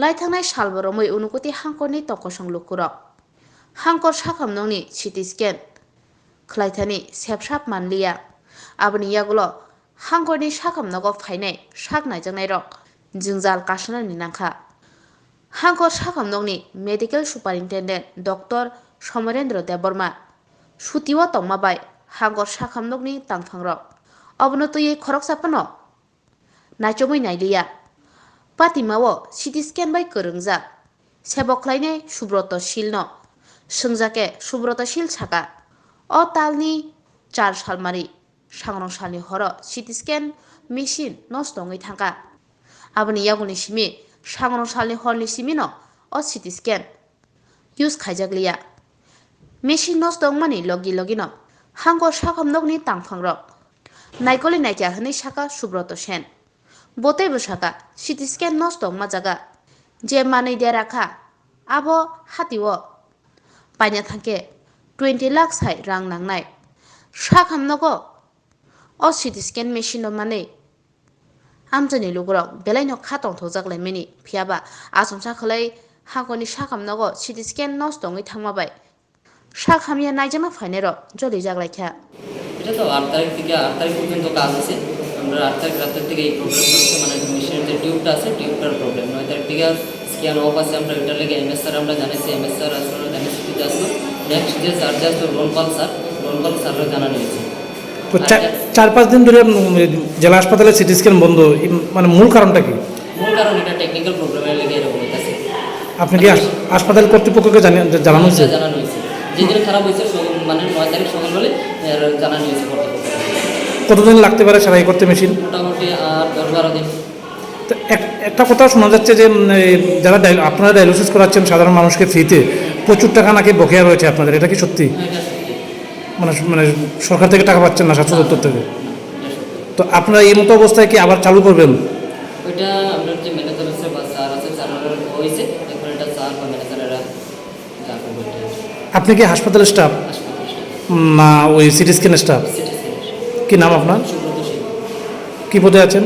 लाइथांनाय सालबा रमै उनुकुति हांखरनि तकसं लुकुरक हांखर साखामनंनि सिटि स्केन खलाइथानि सेबसाब मानलिया aboni yagulo हांखरनि साखामनगो फायनाय साक नायजाकनायरक जोंजाल कासनानि नांखा हांखर साखामनगनि medical superintendent doctor Samarendra Debbarma सुतिवा तंमाबाय हांखर साखामनगनि तांफांरक अबनो तुयै खरक सापनो नायचमै नायलिया पातिमाओ CT scan bai kwrwngjak sebokhlainai subrata silno swngjake subrata sil saka o talni 4 salmari sangrong salni horo CT scan machine nosto ongoi thangka aboni yagoni simi sangrong salni horni simino o CT scan use khaijakliya machine nosto ongmani logi logino hangor sakhamnokni tangphangrok naikoli naikya hwnwi saka subrata sen boteibo saka CT scan nosto ongma jaga je manui derakha abo hatio paina thangke 20 lakh sai rang nangnai sakhamnogo o CT scan machine no manei amjani lugurok belaino khatong thokjaklai mini phiaba asomsa khlai hangoni sakhamnogo CT scan nosto ongoi thangmabai sak hamya naijakna phainairo joli jaklaikha এটা তো 8 তারিখ থেকে 8 তারিখ পর্যন্ত কাজ আছে আমরা 8 তারিখ রাত থেকে এই প্রবলেম হচ্ছে মানে মেশিনের যে টিউবটা আছে টিউবটার প্রবলেম 9 তারিখ থেকে স্ক্যান অফ আছে আমরা এটার লাগে এমএস স্যার আমরা জানাইছি এমএস স্যার আসলে জানাইছি যে আসলো নেক্সট যে চার্জ আসলো রোনপাল স্যাররা জানানো হয়েছে তো 4-5 দিন ধরে জেলা হাসপাতালে সিটি স্ক্যান বন্ধ মানে মূল কারণটা কি মূল কারণ এটা টেকনিক্যাল প্রবলেমের লাগে এরকম হইতাছে আপনি কি হাসপাতাল কর্তৃপক্ষকে জানানো হয়েছে যেদিন খারাপ হয়েছে মানে 9 তারিখ সকাল বলে জানানো হয়েছে কতদিন লাগতে পারে সারাই করতে মেশিন মোটামুটি 10-12 দিন একটা কথা শোনা যাচ্ছে যে যারা আপনারা ডায়ালিসিস করাচ্ছেন সাধারণ মানুষকে ফ্রিতে প্রচুর টাকা নাকি বকেয়া রয়েছে আপনাদের এটা কি সত্যি মানে সরকার থেকে টাকা পাচ্ছেন না স্বাস্থ্য দপ্তর থেকে তো আপনারা এই মতো অবস্থায় কি আবার চালু করবেন ওইটা আমরা যে ম্যানেজার আছে বা স্যার আছে স্যারের হয়েছে এখন এটা স্যার বা ম্যানেজাররা যা করবে আপনি কি হাসপাতালের স্টাফ না ওই সিটি স্ক্যানের স্টাফ কি নাম আপনার কি পদে আছেন